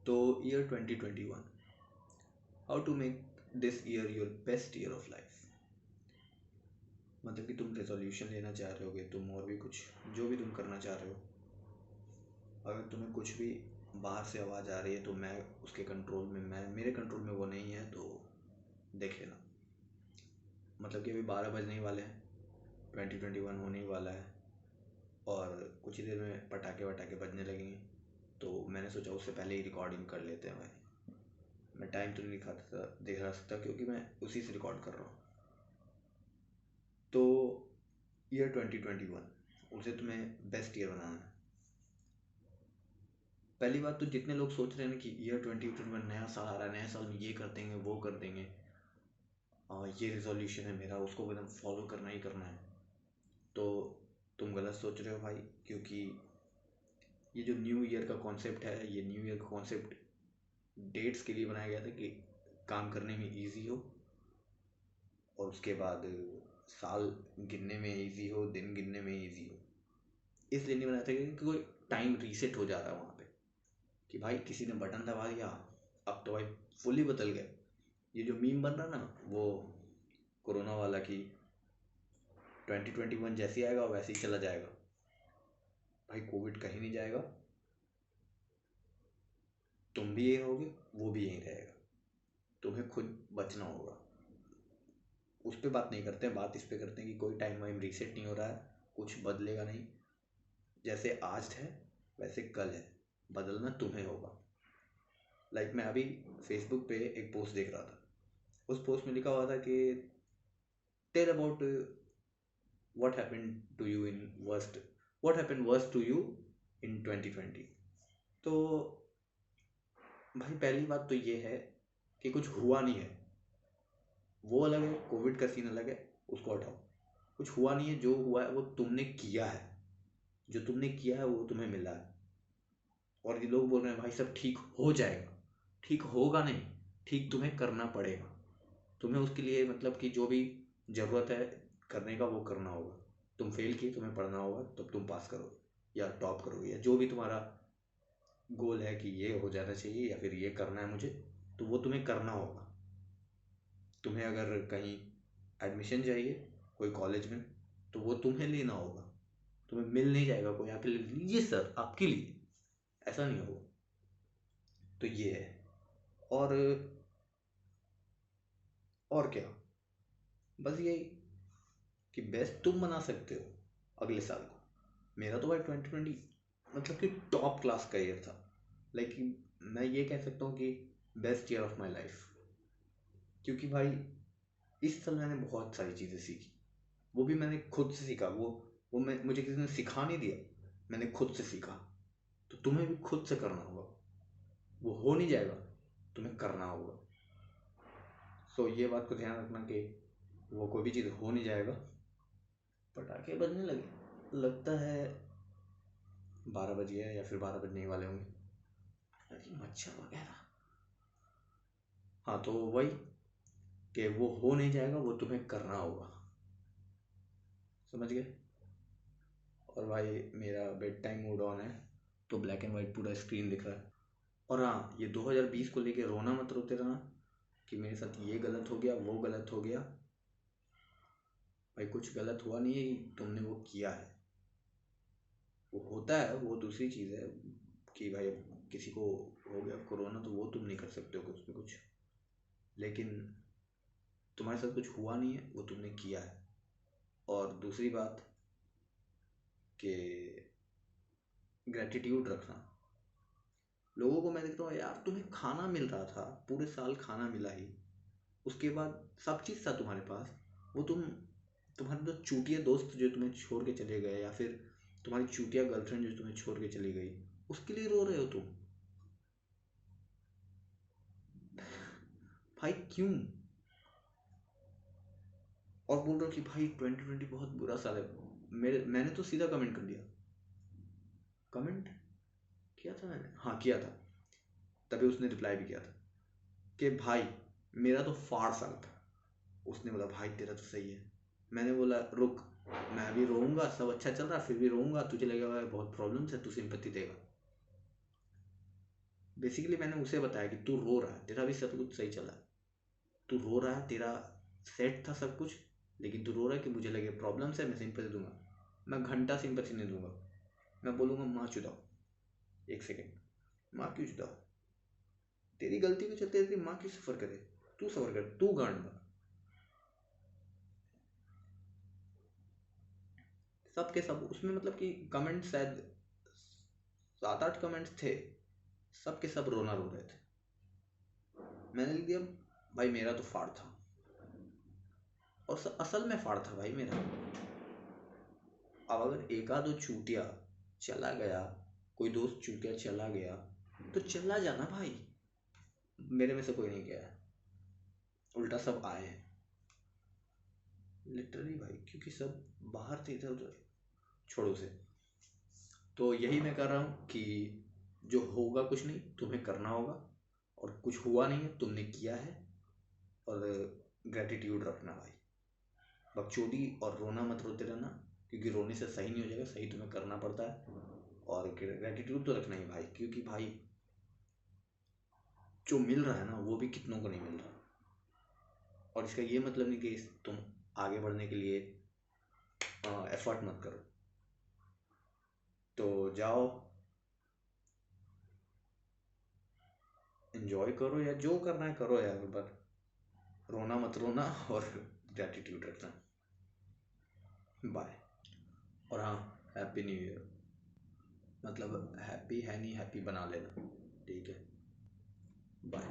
तो year 2021, how to make this year your best year of life. मतलब कि तुम रेजोल्यूशन लेना चाह रहे होगे, तुम और भी कुछ जो भी तुम करना चाह रहे हो, अगर तुम्हें कुछ भी बाहर से आवाज़ आ रही है तो मैं उसके कंट्रोल में, मैं मेरे कंट्रोल में वो नहीं है, तो देख लेना। मतलब कि अभी 12 बजने ही वाले हैं, 2021 होने ही वाला है, और कुछ ही देर में पटाखे वटाखे बजने लगेंगे। तो मैंने सोचा उससे पहले ही रिकॉर्डिंग कर लेते हैं भाई। मैं टाइम तो नहीं दिखा सकता क्योंकि मैं उसी से रिकॉर्ड कर रहा हूँ। तो ईयर 2021, उसे तुम्हें बेस्ट ईयर बनाना है। पहली बात तो जितने लोग सोच रहे हैं ना कि ईयर 2021 नया साल आ रहा है, नया साल में ये कर देंगे वो कर देंगे, ये रिजोल्यूशन है मेरा, उसको एकदम फॉलो करना ही करना है, तो तुम गलत सोच रहे हो भाई। क्योंकि ये जो न्यू ईयर का कॉन्सेप्ट है, ये न्यू ईयर का कॉन्सेप्ट डेट्स के लिए बनाया गया था कि काम करने में इजी हो, और उसके बाद साल गिनने में इजी हो, दिन गिनने में इजी हो। इसलिए नहीं बनाया था क्योंकि कोई टाइम रीसेट हो जा रहा है वहाँ पे, कि भाई किसी ने बटन दबा दिया, अब तो भाई फुली बदल गया। ये जो मीम बन रहा ना वो कोरोना वाला, कि 2021 जैसे ही आएगा वैसे ही चला जाएगा। भाई कोविड कहीं नहीं जाएगा, तुम भी यही रहोगे, वो भी यहीं रहेगा, तुम्हें खुद बचना होगा। उस पर बात नहीं करते हैं, बात इस पे करते हैं कि कोई टाइम वाइम रीसेट नहीं हो रहा है, कुछ बदलेगा नहीं। जैसे आज है वैसे कल है, बदलना तुम्हें होगा। लाइक मैं अभी फेसबुक पे एक पोस्ट देख रहा था, उस पोस्ट में लिखा हुआ था कि tell about what happened to you in worst what happened worst to you in 2020। तो भाई पहली बात तो ये है कि कुछ हुआ नहीं है, वो अलग है, कोविड का सीन अलग है, उसको हटाओ। कुछ हुआ नहीं है, जो हुआ है वो तुमने किया है, जो तुमने किया है वो तुम्हें मिला है। और ये लोग बोल रहे हैं भाई सब ठीक हो जाएगा, ठीक होगा नहीं, ठीक तुम्हें करना पड़ेगा। तुम्हें उसके लिए मतलब कि जो भी ज़रूरत है करने का वो करना होगा। तुम फेल किए, तुम्हें पढ़ना होगा, तब तुम पास करोगे या टॉप करोगे, या जो भी तुम्हारा गोल है कि ये हो जाना चाहिए या फिर ये करना है मुझे, तो वो तुम्हें करना होगा। तुम्हें अगर कहीं एडमिशन चाहिए कोई कॉलेज में, तो वो तुम्हें लेना होगा। तुम्हें मिल नहीं जाएगा, कोई आके लीजिए सर आपके लिए, ऐसा नहीं होगा। तो ये है। और और क्या, बस यही कि बेस्ट तुम बना सकते हो अगले साल को। मेरा तो भाई 2020 मतलब कि टॉप क्लास का ईयर था। लाइक मैं ये कह सकता हूँ कि best year of my life. क्योंकि भाई इस साल मैंने बहुत सारी चीज़ें सीखी, वो भी मैंने खुद से सीखा। वो मैं मुझे किसी ने सिखा नहीं दिया, मैंने खुद से सीखा। तो तुम्हें भी खुद से करना होगा, वो हो नहीं जाएगा, तुम्हें करना होगा। सो ये बात को ध्यान रखना कि वो कोई भी चीज़ हो नहीं जाएगा। पटाखे बजने लगे, लगता है 12 बज गया या फिर 12 बजने ही वाले होंगे। अरे मच्छर वगैरह। हाँ तो वही कि वो हो नहीं जाएगा, वो तुम्हें करना होगा, समझ गए। और भाई मेरा बेड टाइम मोड ऑन है, तो ब्लैक एंड वाइट पूरा स्क्रीन दिख रहा है। और हाँ, ये 2020 को लेके रोना मत रोते रहना कि मेरे साथ ये गलत हो गया वो गलत हो गया। भाई कुछ गलत हुआ नहीं है, तुमने वो किया है। वो होता है वो दूसरी चीज़ है, कि भाई किसी को हो गया कोरोना तो वो तुम नहीं कर सकते हो कुछ भी कुछ, लेकिन तुम्हारे साथ कुछ हुआ नहीं है, वो तुमने किया है। और दूसरी बात कि ग्रेटिट्यूड रखना। लोगों को मैं देखता हूँ यार, तुम्हें खाना मिल रहा था, पूरे साल खाना मिला ही, उसके बाद सब चीज़ था तुम्हारे पास, वो तुम्हारे तो चूतिया दोस्त जो तुम्हें छोड़ के चले गए, या फिर तुम्हारी चूतिया गर्लफ्रेंड जो तुम्हें छोड़ के चली गई, उसके लिए रो रहे हो तुम। भाई क्यों? और बोल रहे हो कि भाई 2020 बहुत बुरा साल है। मैंने तो सीधा कमेंट कर दिया। कमेंट किया था मैंने, हाँ किया था। तभी उसने रिप्लाई भी किया था कि भाई मेरा तो फाड़ साल था। उसने बोला भाई तेरा तो सही है। मैंने बोला रुक, मैं भी रोऊंगा, सब अच्छा चल रहा है फिर भी रोऊंगा, तुझे लगेगा भाई बहुत प्रॉब्लम्स है, तू सिंपैथी देगा। बेसिकली मैंने उसे बताया कि तू रो रहा है, तेरा भी सब कुछ सही चला है, तू रो रहा है, तेरा सेट था सब कुछ, लेकिन तू रो रहा है कि मुझे लगे प्रॉब्लम्स है, मैं सिंपैथी दूंगा। मैं घंटा सिंपैथी नहीं दूंगा, मैं बोलूँगा माँ चुदाओ, एक सेकेंड, माँ क्यों चुदाओ, तेरी गलती के चलते तेरी माँ क्यों सफ़र करे, तू सफ़र कर, तू गांड बन। सब के सब उसमें मतलब कि कमेंट शायद 7-8 कमेंट्स थे, सब के सब रोना रो रहे थे। मैंने लिख दिया भाई मेरा तो फाड़ था, और असल में फाड़ था भाई मेरा। अब अगर एक आध दो चूतिया चला गया, कोई दोस्त चूतिया चला गया तो चला जाना भाई, मेरे में से कोई नहीं गया है, उल्टा सब आए हैं लिटरली भाई, क्योंकि सब बाहर थे इधर उधर, छोड़ो से। तो यही मैं कर रहा हूँ कि जो होगा कुछ नहीं, तुम्हें करना होगा, और कुछ हुआ नहीं है तुमने किया है, और ग्रेटिट्यूड रखना भाई, बकचोदी और रोना मत रोते रहना, क्योंकि रोने से सही नहीं हो जाएगा, सही तुम्हें करना पड़ता है। और ग्रेटिट्यूड तो रखना ही भाई, क्योंकि भाई जो मिल रहा है ना वो भी कितनों को नहीं मिल रहा। और इसका ये मतलब नहीं कि तुम आगे बढ़ने के लिए एफर्ट मत करो, तो जाओ एंजॉय करो, या जो करना है करो यार, बट रोना मत रोना, और ग्रेटिट्यूड रखना। बाय। और हाँ, हैप्पी न्यू ईयर, मतलब हैप्पी है नहीं, हैप्पी बना लेना, ठीक है, बाय।